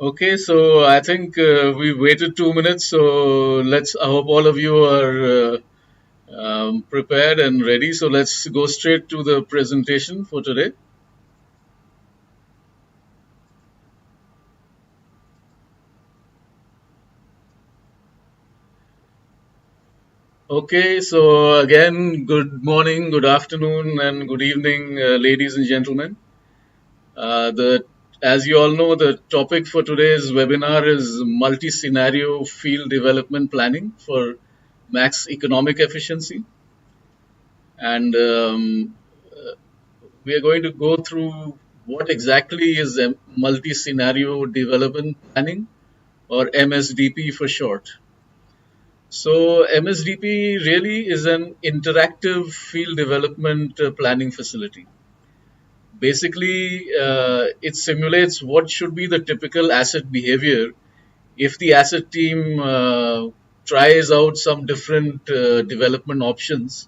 Okay, so I think we waited 2 minutes, so I hope all of you are prepared and ready. So let's go straight to the presentation for today. Okay, so again, good morning, good afternoon, and good evening, ladies and gentlemen. The As you all know, the topic for today's webinar is multi-scenario field development planning for max economic efficiency, and we are going to go through what exactly is a multi-scenario development planning, or MSDP for short. So MSDP really is an interactive field development planning facility. Basically, it simulates what should be the typical asset behavior if the asset team tries out some different development options,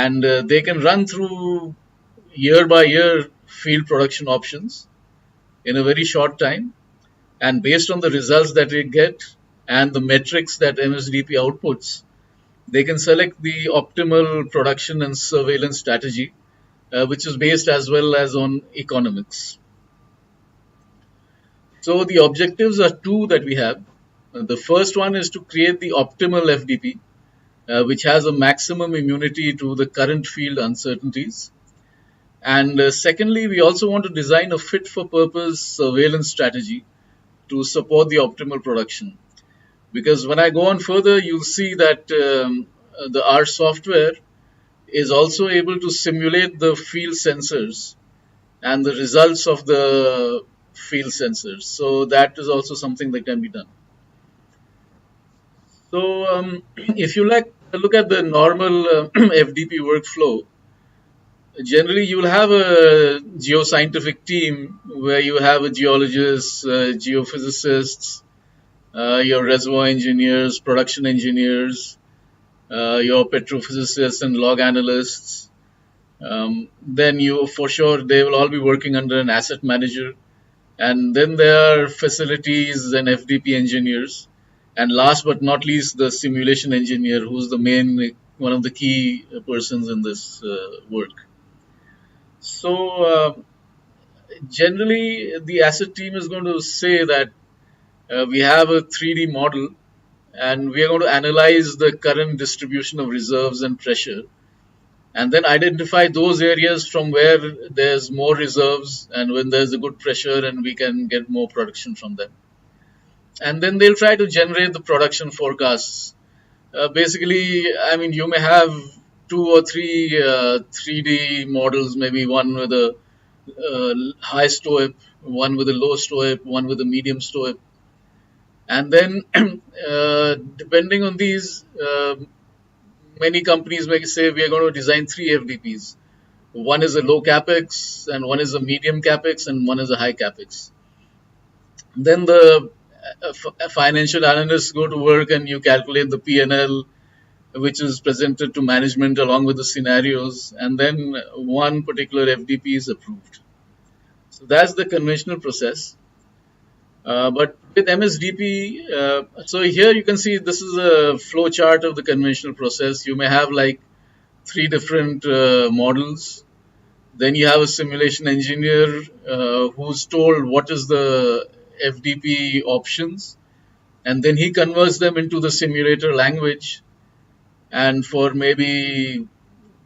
and they can run through year by year field production options in a very short time. And based on the results that they get and the metrics that MSDP outputs, they can select the optimal production and surveillance strategy, which is based as well as on economics. So the objectives are two that we have. The first one is to create the optimal FDP, which has a maximum immunity to the current field uncertainties. And secondly, we also want to design a fit for purpose surveillance strategy to support the optimal production. Because when I go on further, you'll see that our software is also able to simulate the field sensors and the results of the field sensors. So that is also something that can be done. So if you look at the normal FDP workflow, generally you will have a geoscientific team where you have a geologist, geophysicists, your reservoir engineers, production engineers, your petrophysicists and log analysts. Then you, for sure, they will all be working under an asset manager. And then there are facilities and FDP engineers. And last but not least, the simulation engineer, who's one of the key persons in this work. So generally, the asset team is going to say that we have a 3D model and we are going to analyze the current distribution of reserves and pressure, and then identify those areas from where there's more reserves and when there's a good pressure and we can get more production from them. And then they'll try to generate the production forecasts. Basically, I mean, you may have two or three 3D models, maybe one with a high STOIP, one with a low STOIP, one with a medium STOIP. And then, depending on these, many companies may say we are going to design three FDPs. One is a low capex, and one is a medium capex, and one is a high capex. Then the financial analysts go to work and you calculate the P&L, which is presented to management along with the scenarios, and then one particular FDP is approved. So that's the conventional process. But with MSDP, so here you can see this is a flow chart of the conventional process. You may have like three different models. Then you have a simulation engineer who's told what is the FDP options, and then he converts them into the simulator language. And for maybe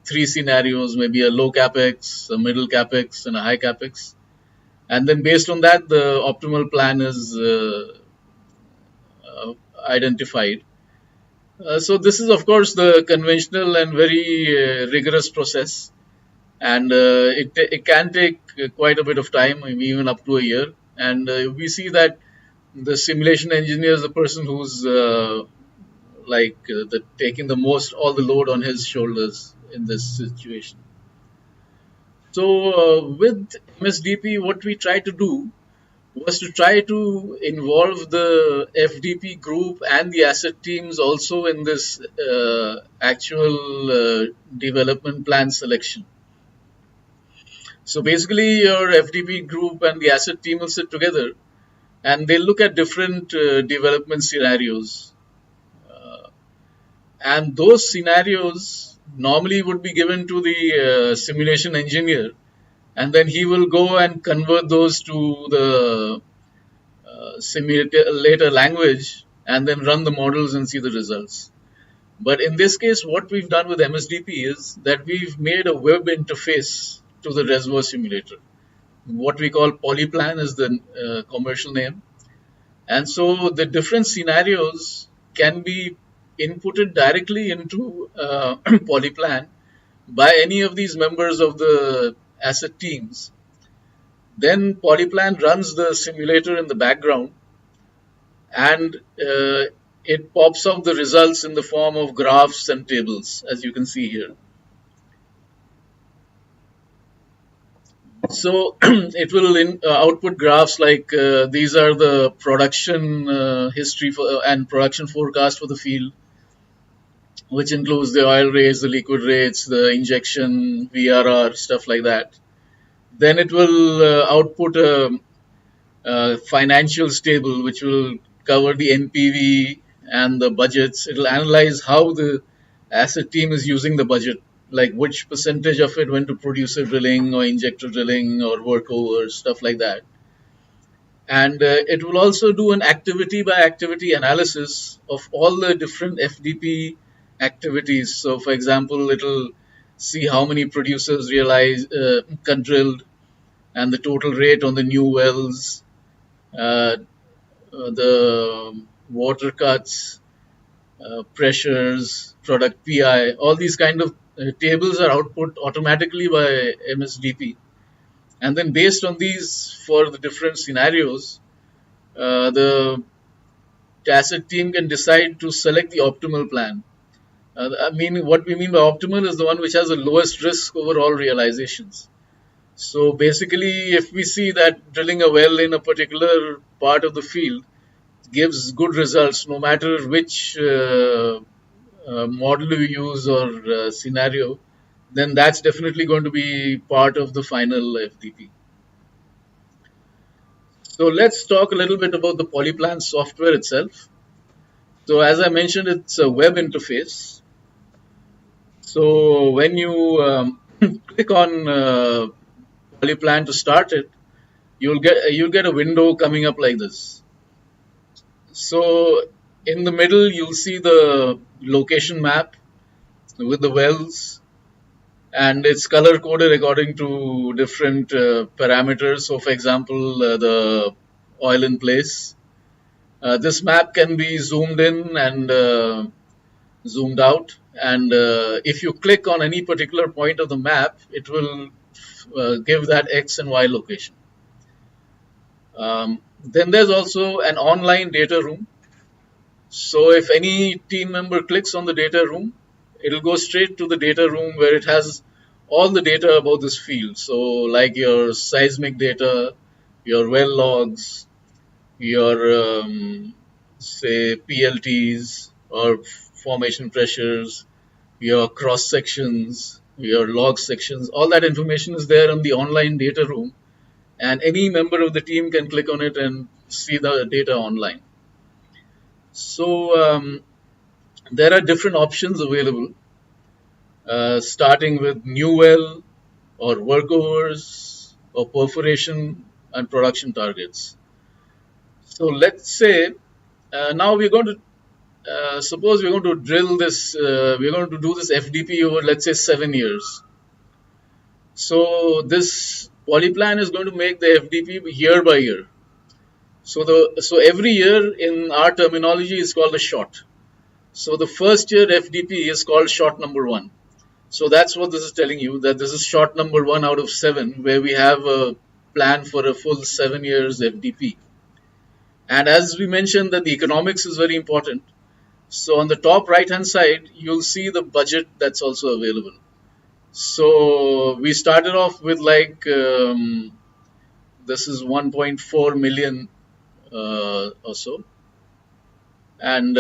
three scenarios, maybe a low capex, a middle capex, and a high capex. And then based on that, the optimal plan is identified. So this is, of course, the conventional and very rigorous process, and it can take quite a bit of time, even up to a year. And we see that the simulation engineer is the person who's taking the most all the load on his shoulders in this situation. So with MSDP, what we try to do was to try to involve the FDP group and the asset teams also in this actual development plan selection. So basically, your FDP group and the asset team will sit together and they look at different development scenarios. Uh, and those scenarios normally would be given to the simulation engineer, and then he will go and convert those to the simulator language and then run the models and see the results. But in this case, what we've done with MSDP is that we've made a web interface to the reservoir simulator. What we call POLYPLAN is the commercial name. And so the different scenarios can be inputted directly into POLYPLAN by any of these members of the asset teams. Then POLYPLAN runs the simulator in the background, and it pops out the results in the form of graphs and tables, as you can see here. So it will output graphs like these are the production history and production forecast for the field, which includes the oil rates, the liquid rates, the injection, VRR, stuff like that. Then it will output a financials table, which will cover the NPV and the budgets. It will analyze how the asset team is using the budget, like which percentage of it went to producer drilling or injector drilling or workovers, stuff like that. And it will also do an activity by activity analysis of all the different FDP activities. So, for example, it'll see how many producers drilled, and the total rate on the new wells, the water cuts, pressures, product PI, all these kind of tables are output automatically by MSDP. And then based on these, for the different scenarios, the asset team can decide to select the optimal plan. What we mean by optimal is the one which has the lowest risk over all realizations. So basically, if we see that drilling a well in a particular part of the field gives good results, no matter which model we use or scenario, then that's definitely going to be part of the final FDP. So let's talk a little bit about the POLYPLAN software itself. So as I mentioned, it's a web interface. So when you click on POLYPLAN to start it, you'll get a window coming up like this. So in the middle, you'll see the location map with the wells, and it's color coded according to different parameters. So, for example, the oil in place. This map can be zoomed in and zoomed out, and if you click on any particular point of the map, it will give that X and Y location. Then there's also an online data room. So if any team member clicks on the data room, it'll go straight to the data room where it has all the data about this field. So like your seismic data, your well logs, your say PLTs or formation pressures, your cross sections, your log sections, all that information is there on the online data room, and any member of the team can click on it and see the data online. So there are different options available, starting with new well or workovers or perforation and production targets. So let's say now we're going to suppose we're going to drill this, we're going to do this FDP over, let's say, 7 years. So this POLYPLAN is going to make the FDP year by year. So every year in our terminology is called a shot. So the first year FDP is called shot number 1. So that's what this is telling you, that this is shot number 1 out of 7, where we have a plan for a full 7 years FDP. And as we mentioned, that the economics is very important. So on the top right hand side, you'll see the budget that's also available. So we started off with like this is 1.4 million or so, and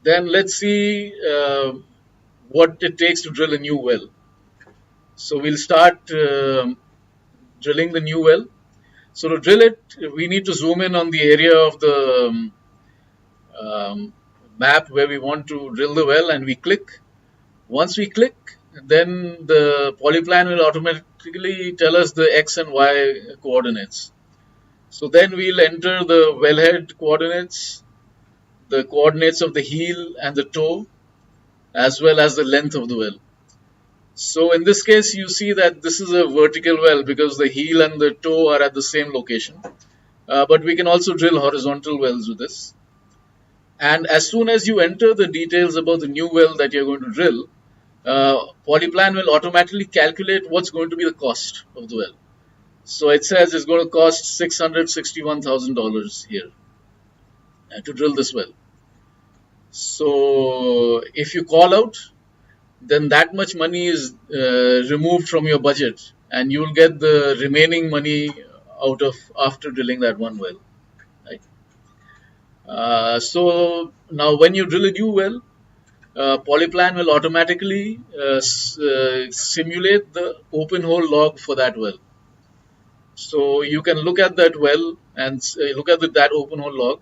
then let's see what it takes to drill a new well. So we'll start drilling the new well. So to drill it, we need to zoom in on the area of the um, map where we want to drill the well, and we click. Once we click, then the polyplan will automatically tell us the x and y coordinates. So then we'll enter the wellhead coordinates, the coordinates of the heel and the toe, as well as the length of the well. So in this case, you see that this is a vertical well because the heel and the toe are at the same location. But we can also drill horizontal wells with this. And as soon as you enter the details about the new well that you're going to drill, Polyplan will automatically calculate what's going to be the cost of the well. So it says it's going to cost $661,000 here to drill this well. So if you call out, then that much money is removed from your budget, and you will get the remaining money out of after drilling that one well. Right? So now when you drill a new well, Polyplan will automatically simulate the open hole log for that well. So you can look at that well and look at that open hole log.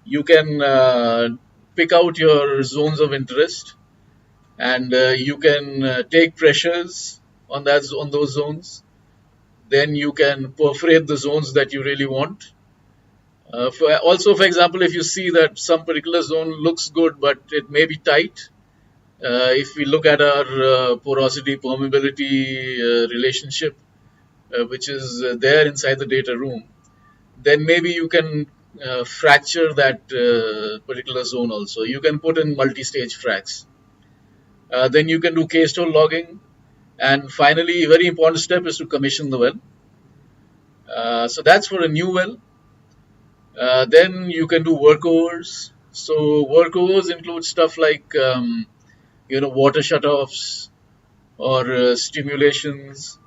You can pick out your zones of interest, and you can take pressures on those zones. Then you can perforate the zones that you really want. Also, for example, if you see that some particular zone looks good but it may be tight, if we look at our porosity permeability relationship, which is there inside the data room, then maybe you can fracture that particular zone also. You can put in multi-stage fracs. Then you can do case hole logging. And finally, a very important step is to commission the well. So that's for a new well. Then you can do workovers. So workovers include stuff like water shutoffs or stimulations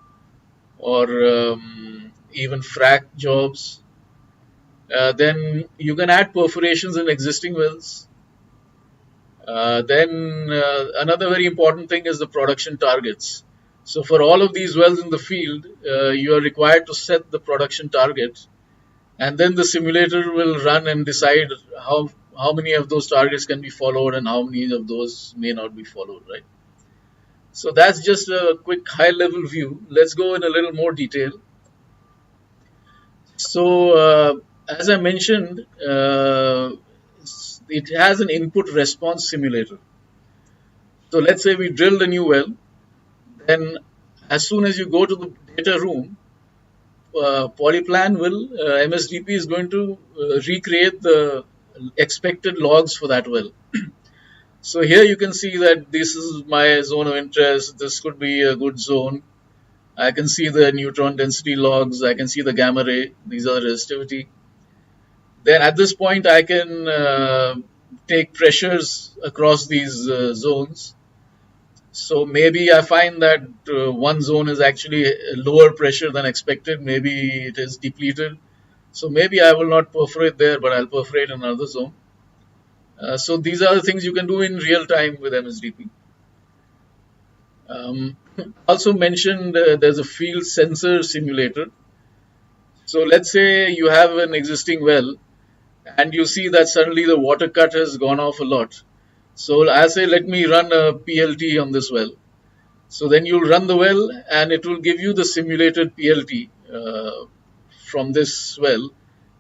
or even frac jobs. Then you can add perforations in existing wells. Then another very important thing is the production targets. So for all of these wells in the field, you are required to set the production target, and then the simulator will run and decide how many of those targets can be followed and how many of those may not be followed, right? So that's just a quick high-level view. Let's go in a little more detail. So as I mentioned, it has an input response simulator. So let's say we drilled a new well, then as soon as you go to the data room, Polyplan will, MSDP is going to recreate the expected logs for that well. So here you can see that this is my zone of interest. This could be a good zone. I can see the neutron density logs. I can see the gamma ray. These are the resistivity. Then at this point, I can take pressures across these zones. So maybe I find that one zone is actually lower pressure than expected. Maybe it is depleted. So maybe I will not perforate there, but I'll perforate another zone. So these are the things you can do in real time with MSDP. Also mentioned there's a field sensor simulator. So let's say you have an existing well and you see that suddenly the water cut has gone off a lot. So I say, let me run a PLT on this well. So then you'll run the well and it will give you the simulated PLT from this well,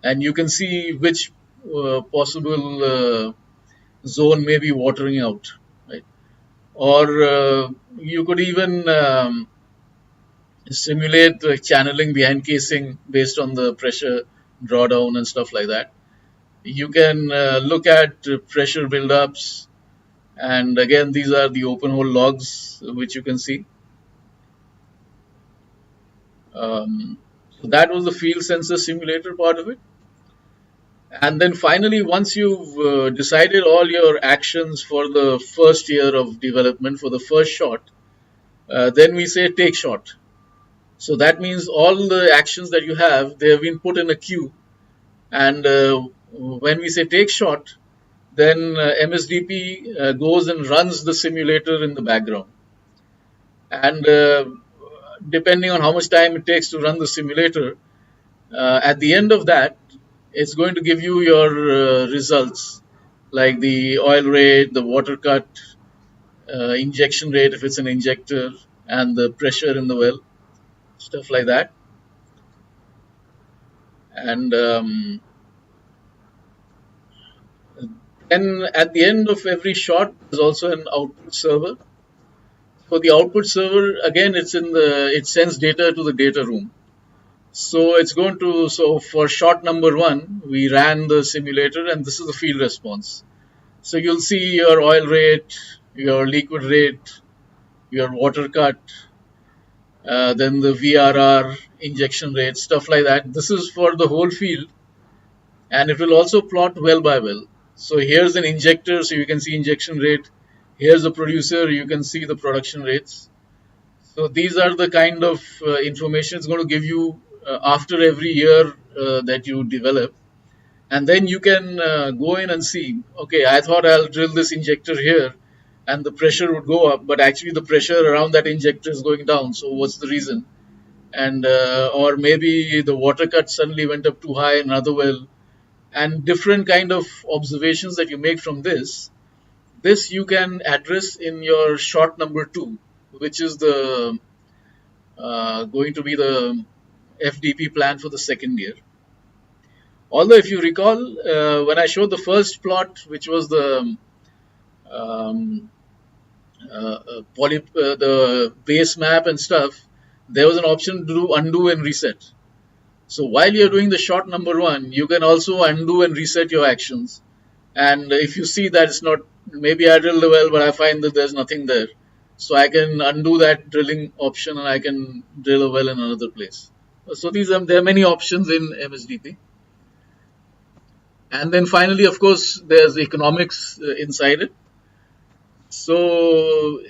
and you can see which possible zone may be watering out, right? Or you could even simulate channeling behind casing based on the pressure drawdown and stuff like that. You can look at pressure buildups, and again, these are the open hole logs which you can see. So that was the field sensor simulator part of it. And then finally, once you've decided all your actions for the first year of development, for the first shot, then we say take shot. So that means all the actions that you have, they have been put in a queue. And when we say take shot, then MSDP goes and runs the simulator in the background. And depending on how much time it takes to run the simulator, At the end of that, it's going to give you your results like the oil rate, the water cut, injection rate if it's an injector, and the pressure in the well, stuff like that. And then at the end of every shot, there's also an output server. For the output server, again, it sends data to the data room. So it's going to, so for shot number one, we ran the simulator and this is the field response. So you'll see your oil rate, your liquid rate, your water cut, then the VRR, injection rate, stuff like that. This is for the whole field, and it will also plot well by well. So here's an injector, so you can see injection rate. Here's a producer, you can see the production rates. So these are the kind of information it's going to give you after every year that you develop. And then you can go in and see, okay, I thought I'll drill this injector here and the pressure would go up, but actually the pressure around that injector is going down. So what's the reason? And or maybe the water cut suddenly went up too high in another well, and different kind of observations that you make from this you can address in your shot number 2, which is the going to be the FDP plan for the second year. Although if you recall, when I showed the first plot, which was the the base map and stuff, there was an option to do undo and reset. So while you're doing the shot number 1, you can also undo and reset your actions. And if you see that it's not, maybe I drilled the well, but I find that there's nothing there. So I can undo that drilling option and I can drill a well in another place. So there are many options in MSDP. And then finally, of course, there's economics inside it. So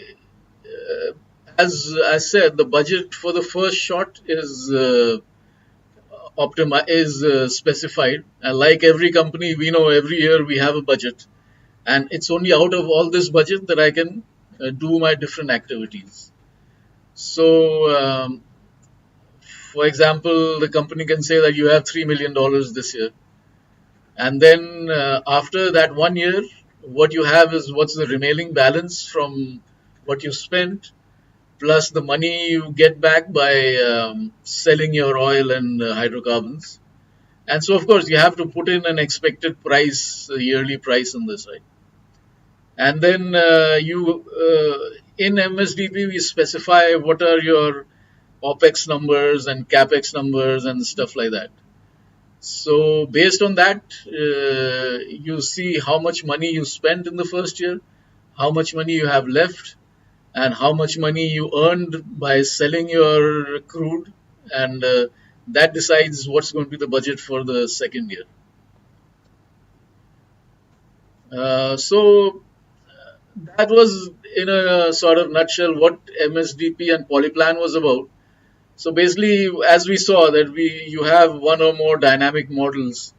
as I said, the budget for the first shot is specified. And like every company, we know every year we have a budget. And it's only out of all this budget that I can do my different activities. So, for example, the company can say that you have $3 million this year. And then after that 1 year, what you have is what's the remaining balance from what you spent, plus the money you get back by selling your oil and hydrocarbons. And so, of course, you have to put in an expected price, a yearly price on this, right? And then in MSDP, we specify what are your OPEX numbers and CAPEX numbers and stuff like that. So based on that, you see how much money you spent in the first year, how much money you have left, and how much money you earned by selling your crude, and that decides what's going to be the budget for the second year. So that was, in a sort of nutshell, what MSDP and POLYPLAN was about. So basically, as we saw, that you have one or more dynamic models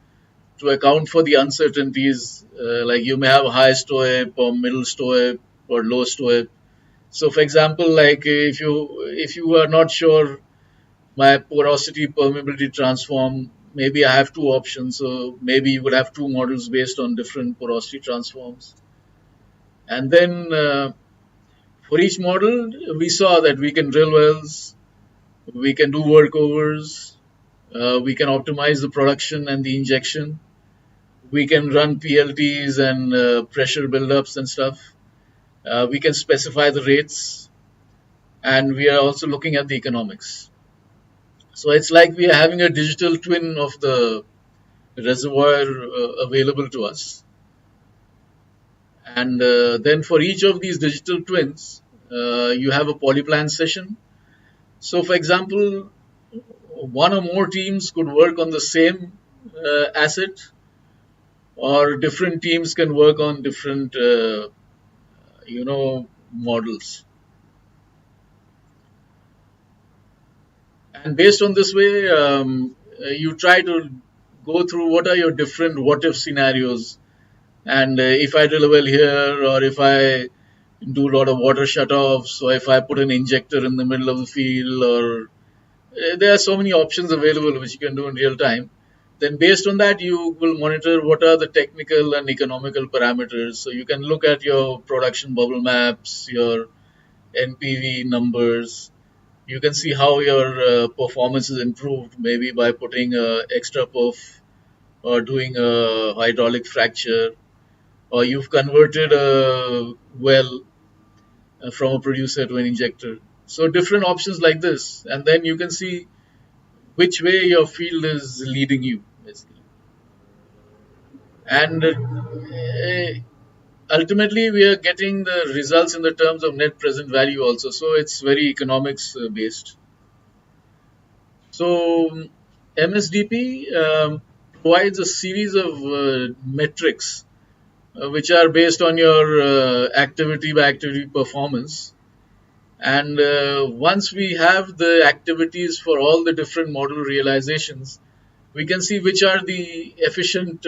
to account for the uncertainties. Like you may have high STOIP or middle STOIP or low STOIP. So, for example, like if you are not sure my porosity permeability transform, maybe I have two options. So maybe you would have two models based on different porosity transforms. And then for each model, we saw that we can drill wells, we can do workovers, we can optimize the production and the injection, we can run PLTs and pressure buildups and stuff. We can specify the rates, and we are also looking at the economics. So it's like we are having a digital twin of the reservoir available to us. And then for each of these digital twins, you have a POLYPLAN session. So, for example, one or more teams could work on the same asset, or different teams can work on different, models. And based on this way, you try to go through what are your different what-if scenarios. And if I drill a well here, or if I do a lot of water shutoffs, or if I put an injector in the middle of the field, or there are so many options available which you can do in real time. Then, based on that, you will monitor what are the technical and economical parameters. So, you can look at your production bubble maps, your NPV numbers. You can see how your performance is improved, maybe by putting extra perf or doing a hydraulic fracture, or you've converted a well from a producer to an injector. So, different options like this, and then you can see which way your field is leading you, basically. And ultimately, we are getting the results in the terms of net present value also. So, it's very economics based. So, MSDP provides a series of metrics which are based on your activity by activity performance. And once we have the activities for all the different model realizations, we can see which are the efficient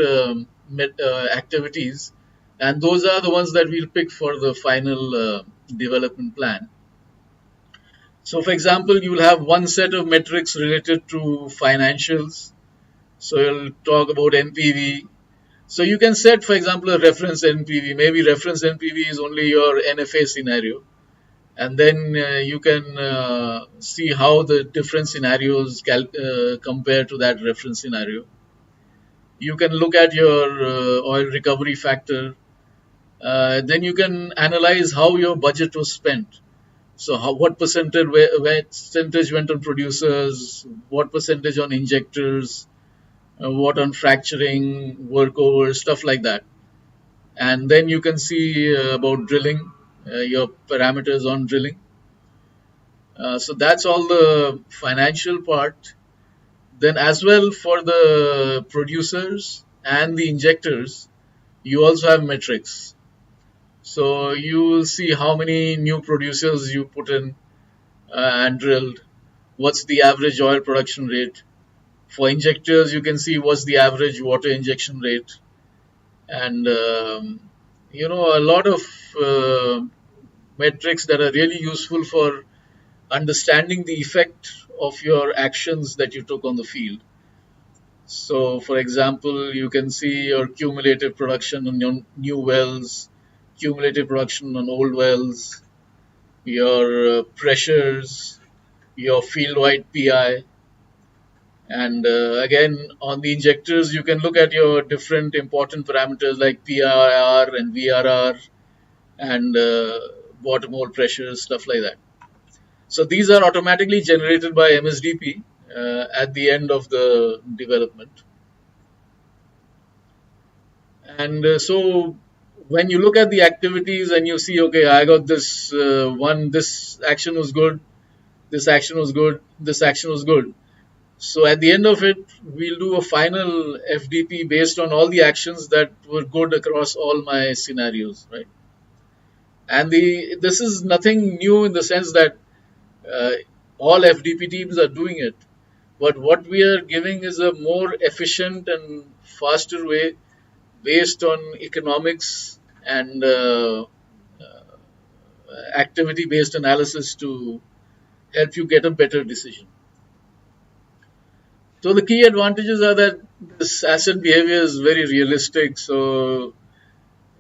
activities, and those are the ones that we'll pick for the final development plan. So, for example, you will have one set of metrics related to financials. So, you'll talk about NPV. So, you can set, for example, a reference NPV. Maybe reference NPV is only your NFA scenario, and then you can see how the different scenarios compare to that reference scenario. You can look at your oil recovery factor. Then you can analyze how your budget was spent. So, what percentage went on producers, what percentage on injectors, what on fracturing, workover, stuff like that. And then you can see about drilling, your parameters on drilling. So that's all the financial part. Then, as well, for the producers and the injectors, you also have metrics. So you will see how many new producers you put in and drilled. What's the average oil production rate? For injectors, you can see what's the average water injection rate. And, a lot of uh, metrics that are really useful for understanding the effect of your actions that you took on the field. So, for example, you can see your cumulative production on your new wells, cumulative production on old wells, your pressures, your field wide PI. And again, on the injectors, you can look at your different important parameters like PIR and VRR and bottom hole pressures, stuff like that. So these are automatically generated by MSDP at the end of the development. And so when you look at the activities and you see, okay, I got this this action was good, this action was good, this action was good. So at the end of it, we'll do a final FDP based on all the actions that were good across all my scenarios, right? And this is nothing new in the sense that uh, all FDP teams are doing it. But what we are giving is a more efficient and faster way based on economics and activity based analysis to help you get a better decision. So the key advantages are that this asset behavior is very realistic. So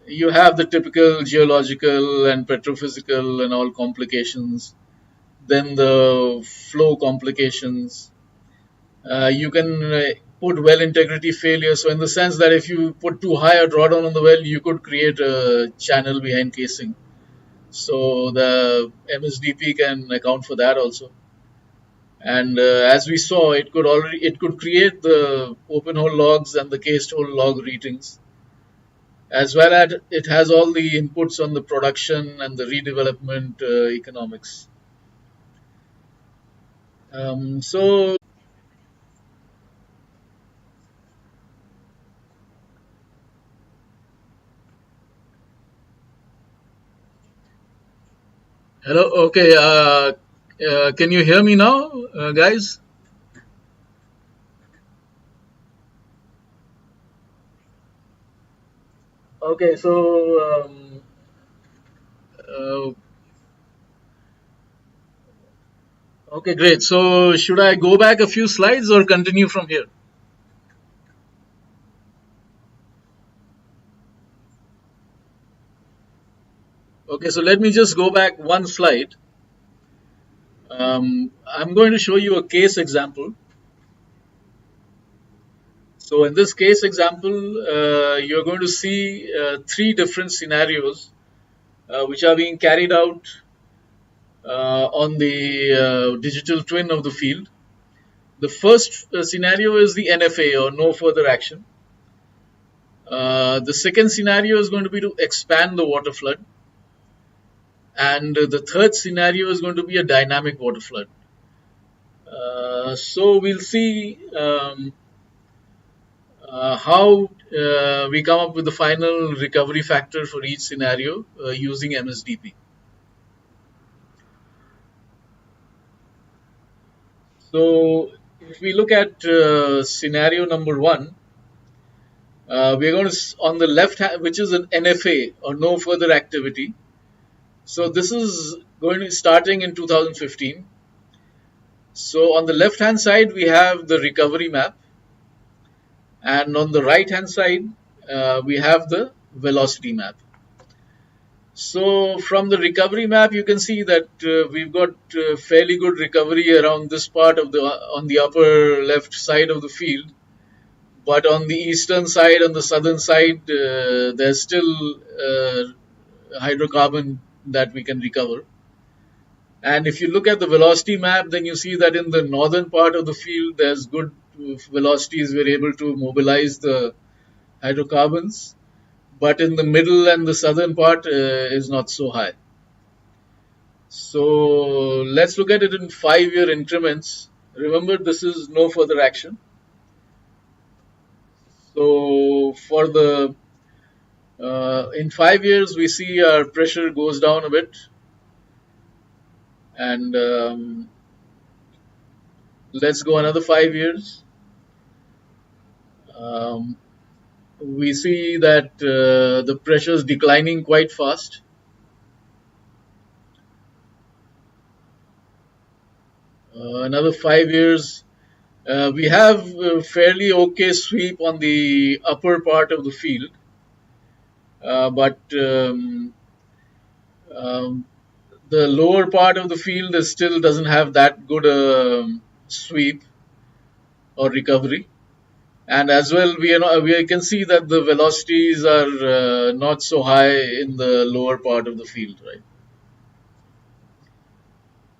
you have the typical geological and petrophysical and all complications. Then the flow complications. You can put well integrity failure. So in the sense that if you put too high a drawdown on the well, you could create a channel behind casing. So the MSDP can account for that also. And as we saw, it could create the open hole logs and the cased hole log readings, as well as it has all the inputs on the production and the redevelopment economics. So hello, okay. Can you hear me now, guys? Okay, so uh, Okay, great. So should I go back a few slides or continue from here? Okay, so let me just go back one slide. I'm going to show you a case example. So in this case example, you're going to see three different scenarios which are being carried out on the digital twin of the field. The first scenario is the NFA, or no further action. The second scenario is going to be to expand the water flood. And the third scenario is going to be a dynamic water flood. So we'll see how we come up with the final recovery factor for each scenario using MSDP. So if we look at scenario number one, we're going to on the left hand, which is an NFA, or no further activity. So this is going to be starting in 2015. So on the left hand side, we have the recovery map, and on the right hand side, we have the velocity map. So from the recovery map, you can see that we've got fairly good recovery around this part of the on the upper left side of the field. But on the eastern side, on the southern side, there's still hydrocarbon that we can recover. And if you look at the velocity map, then you see that in the northern part of the field, there's good velocities. We're able to mobilize the hydrocarbons. But in the middle and the southern part is not so high. So let's look at it in 5 year increments. Remember, this is no further action. So for the in 5 years, we see our pressure goes down a bit, and let's go another 5 years. Um, we see that the pressure is declining quite fast. Another 5 years, we have a fairly okay sweep on the upper part of the field, but um, the lower part of the field is still doesn't have that good sweep or recovery. And as well, we can see that the velocities are not so high in the lower part of the field, right?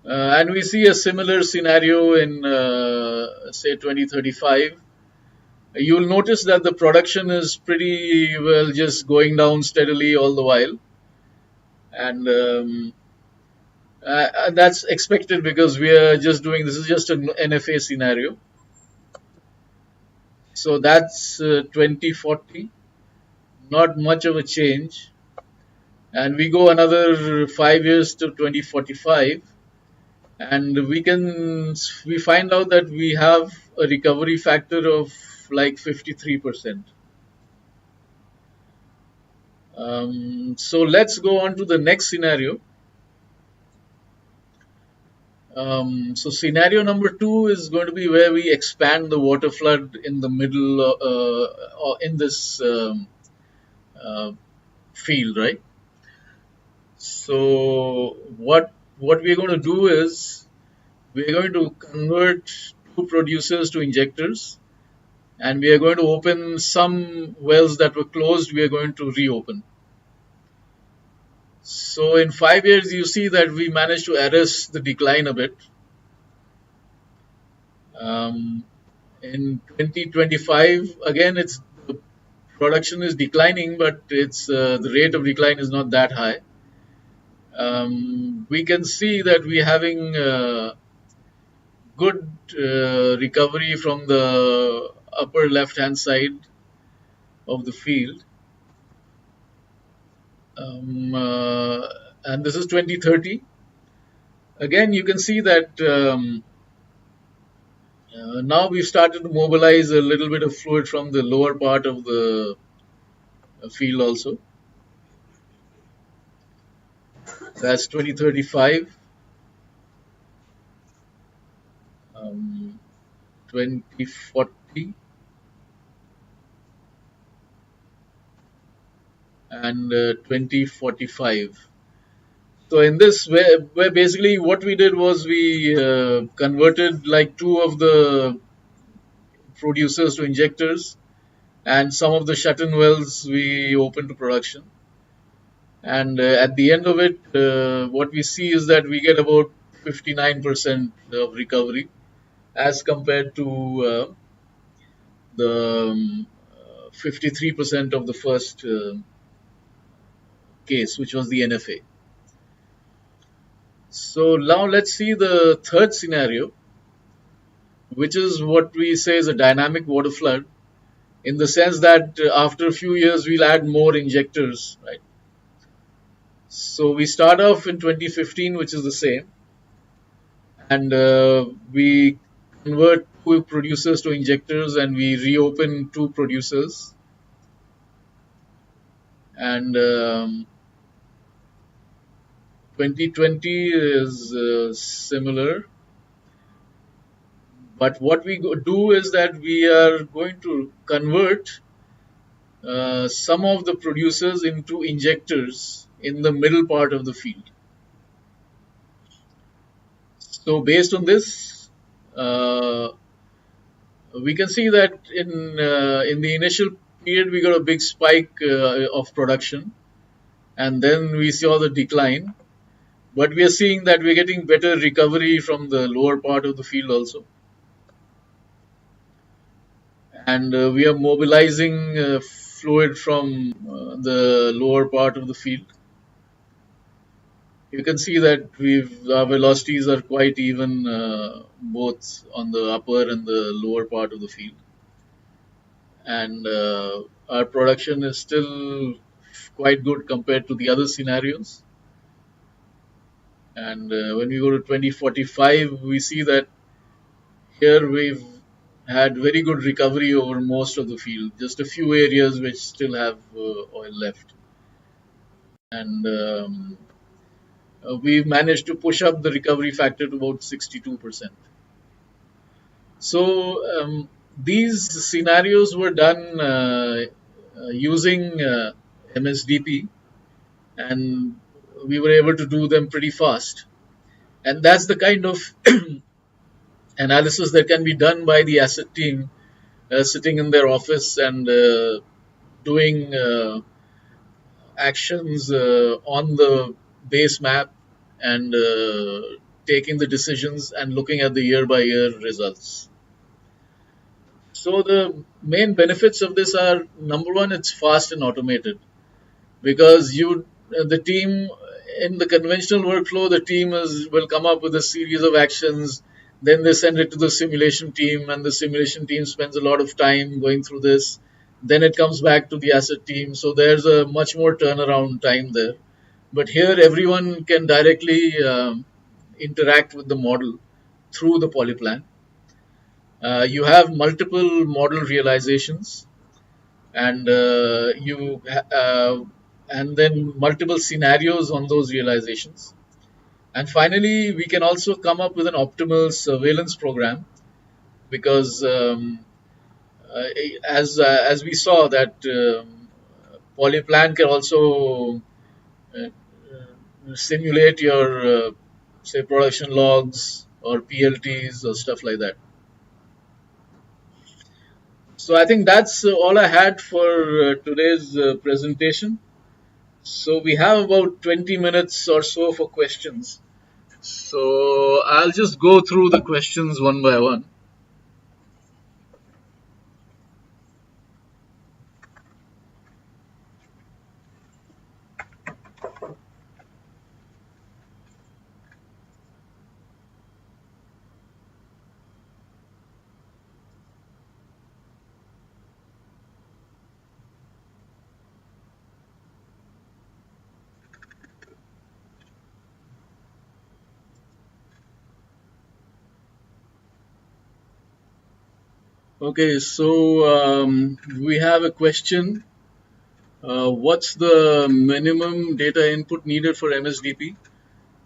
And we see a similar scenario in, say, 2035. You'll notice that the production is pretty well just going down steadily all the while. And that's expected because we are just doing this is just an NFA scenario. So that's 2040, not much of a change. And we go another 5 years to 2045, and we find out that we have a recovery factor of like 53%. So let's go on to the next scenario. So scenario number two is going to be where we expand the water flood in the middle or in this uh, field, right? So what we're going to do is we're going to convert two producers to injectors, and we are going to open some wells that were closed. We are going to reopen. So in 5 years, you see that we managed to arrest the decline a bit. Um, in 2025, again, it's the production is declining, but it's the rate of decline is not that high. We can see that we're having good recovery from the upper left-hand side of the field. Um, uh, and this is 2030. Again, you can see that now we've started to mobilize a little bit of fluid from the lower part of the field also. That's 2035. 2040 and 2045. So in this, where basically what we did was we converted like two of the producers to injectors, and some of the shut-in wells we opened to production. And at the end of it, what we see is that we get about 59% of recovery as compared to the 53% of the first case, which was the NFA. So now let's see the third scenario, which is what we say is a dynamic water flood, in the sense that after a few years we'll add more injectors, right? So we start off in 2015, which is the same, and we convert two producers to injectors, and we reopen two producers, and 2020 is similar. But what we do is that we are going to convert some of the producers into injectors in the middle part of the field. So based on this, uh, we can see that in the initial period we got a big spike of production, and then we saw the decline. But we are seeing that we're getting better recovery from the lower part of the field also, and we are mobilizing fluid from the lower part of the field. You can see that our velocities are quite even both on the upper and the lower part of the field, and our production is still quite good compared to the other scenarios. And when we go to 2045, we see that here we've had very good recovery over most of the field, just a few areas which still have oil left. And we've managed to push up the recovery factor to about 62%. So these scenarios were done using MSDP, and we were able to do them pretty fast. And that's the kind of analysis that can be done by the asset team sitting in their office and doing actions on the base map and taking the decisions and looking at the year by year results. So the main benefits of this are, number one, it's fast and automated, because the team in the conventional workflow, the team will come up with a series of actions, then they send it to the simulation team, and the simulation team spends a lot of time going through this, then it comes back to the asset team, so there's a much more turnaround time there. But here everyone can directly interact with the model through the POLYPLAN. You have multiple model realizations, and and then multiple scenarios on those realizations. And finally, we can also come up with an optimal surveillance program, because as we saw that POLYPLAN can also simulate your say production logs or PLTs or stuff like that. So I think that's all I had for today's presentation. So we have about 20 minutes or so for questions. So I'll just go through the questions one by one. Okay, so we have a question. What's the minimum data input needed for MSDP?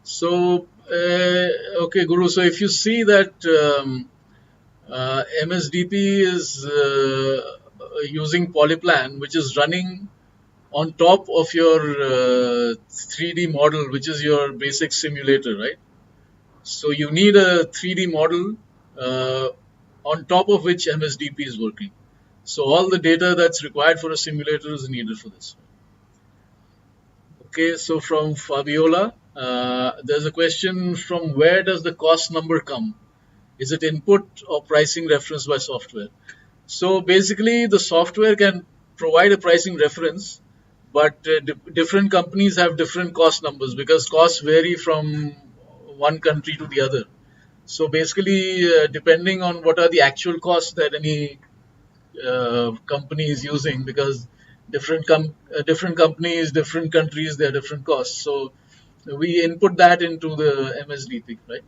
So, okay, Guru. So if you see that MSDP is using POLYPLAN, which is running on top of your 3D model, which is your basic simulator, right? So you need a 3D model uh, on top of which MSDP is working. So all the data that's required for a simulator is needed for this. Okay, so from Fabiola, there's a question: from where does the cost number come? Is it input or pricing reference by software? So basically, the software can provide a pricing reference, but different companies have different cost numbers because costs vary from one country to the other. So basically, depending on what are the actual costs that any company is using, because different companies, different countries, they are different costs. So we input that into the MSDP, right?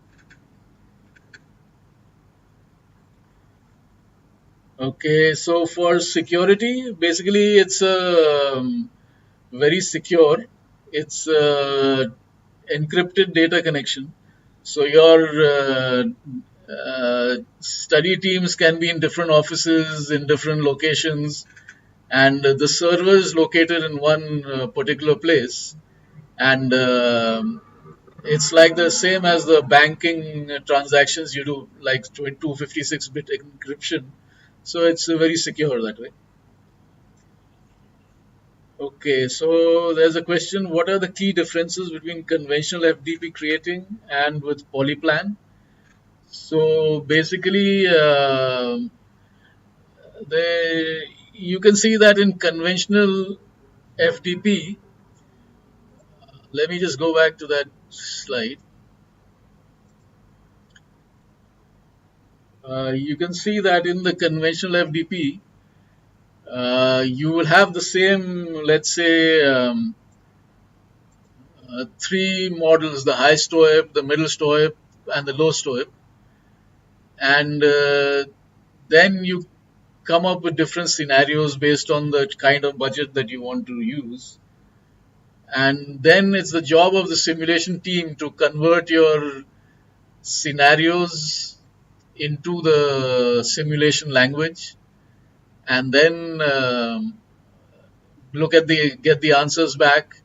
Okay, so for security, basically it's very secure. It's encrypted data connection. So your study teams can be in different offices in different locations, and the server is located in one particular place, and it's like the same as the banking transactions you do, like 256-bit encryption. So it's very secure that way. Okay, so there's a question: what are the key differences between conventional FDP creating and with POLYPLAN? So basically, you can see that in conventional FDP, let me just go back to that slide. You can see that in the conventional FDP, you will have the same, let's say, three models: the high STOIP, the middle STOIP, and the low STOIP. And then you come up with different scenarios based on the kind of budget that you want to use. And then it's the job of the simulation team to convert your scenarios into the simulation language, and then get the answers back,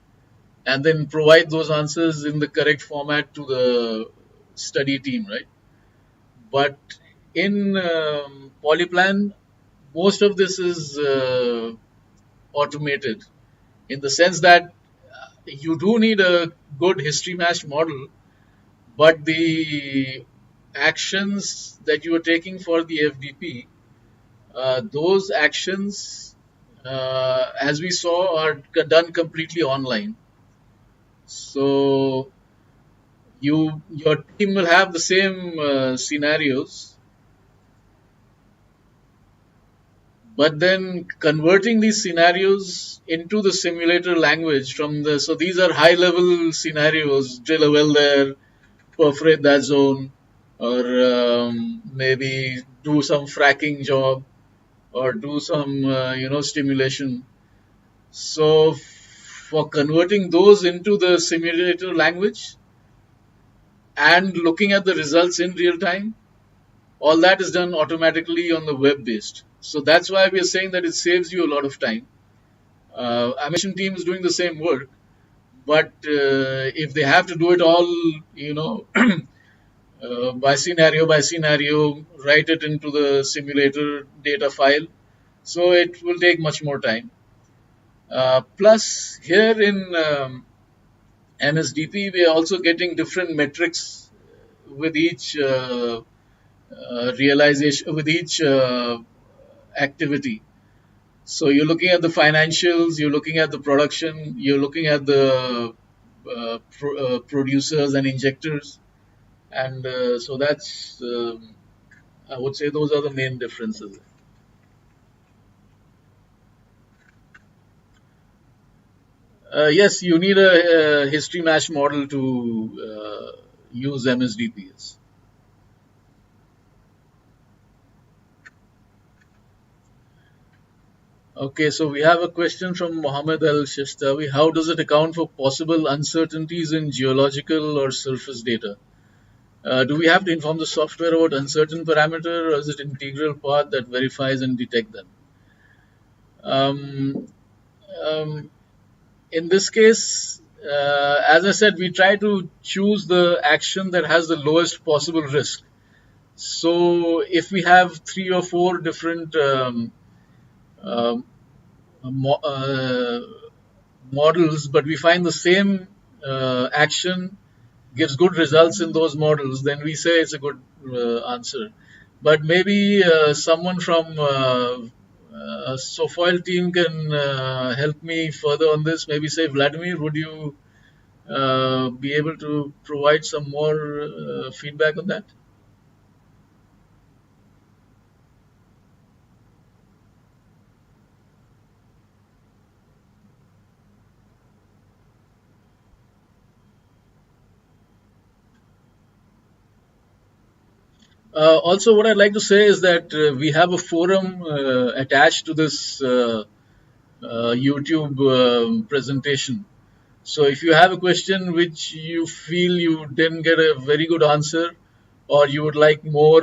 and then provide those answers in the correct format to the study team, right? But in POLYPLAN, most of this is automated, in the sense that you do need a good history match model, but the actions that you are taking for the FDP, those actions, as we saw, are done completely online. So your team will have the same scenarios, but then converting these scenarios into the simulator language from the, so these are high level scenarios: drill a well there, perforate that zone, or maybe do some fracking job, or do some stimulation. So for converting those into the simulator language and looking at the results in real time, all that is done automatically on the web based. So that's why we are saying that it saves you a lot of time. Animation team is doing the same work, but if they have to do it all, by scenario, write it into the simulator data file, so it will take much more time. Plus, here in MSDP, we are also getting different metrics with each realization, with each activity. So you're looking at the financials, you're looking at the production, you're looking at the producers and injectors, and so that's, I would say, those are the main differences. Yes, you need a history match model to use MSDPs. Okay, so we have a question from Mohammed Al Shestawi. How does it account for possible uncertainties in geological or surface data? Do we have to inform the software about uncertain parameter, or is it integral part that verifies and detect them? Um, um, in this case, as I said, we try to choose the action that has the lowest possible risk. So if we have three or four different um, mo- uh, models, but we find the same action gives good results in those models, then we say it's a good answer. But maybe someone from Sofoil team can help me further on this. Maybe say, Vladimir, would you be able to provide some more feedback on that? Also, what I'd like to say is that we have a forum attached to this YouTube presentation. So if you have a question which you feel you didn't get a very good answer, or you would like more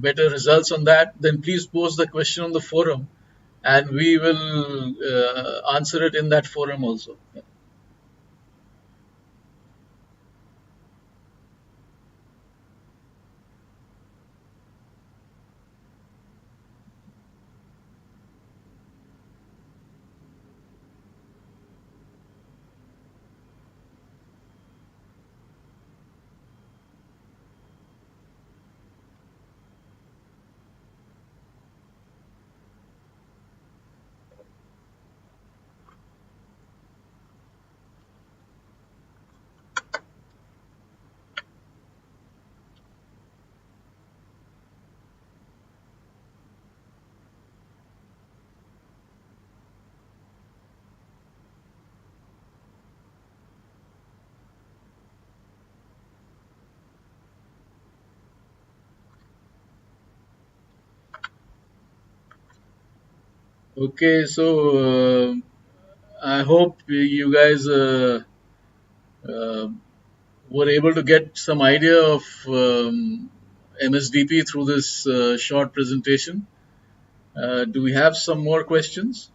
better results on that, then please post the question on the forum, and we will answer it in that forum also. Okay, so I hope you guys uh, were able to get some idea of MSDP through this short presentation. Do we have some more questions?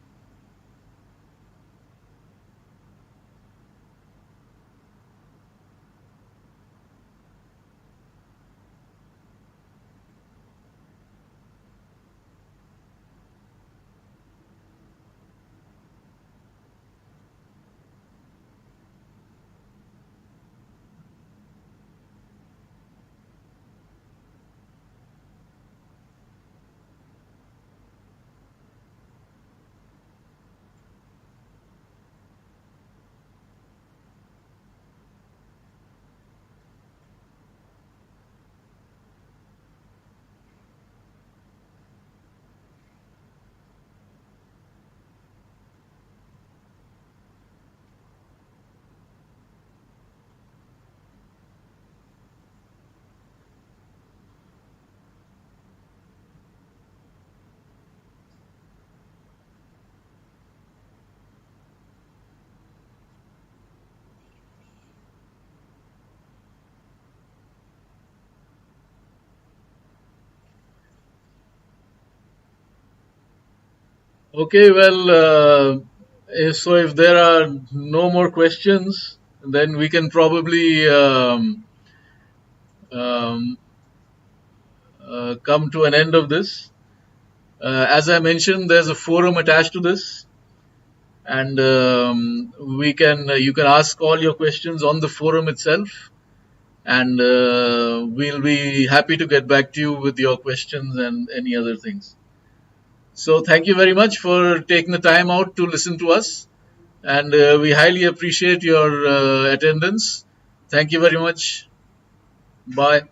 Okay, well, if there are no more questions, then we can probably um, come to an end of this. As I mentioned, there's a forum attached to this, and we can you can ask all your questions on the forum itself, and we'll be happy to get back to you with your questions and any other things. So, thank you very much for taking the time out to listen to us, and we highly appreciate your attendance. Thank you very much. Bye.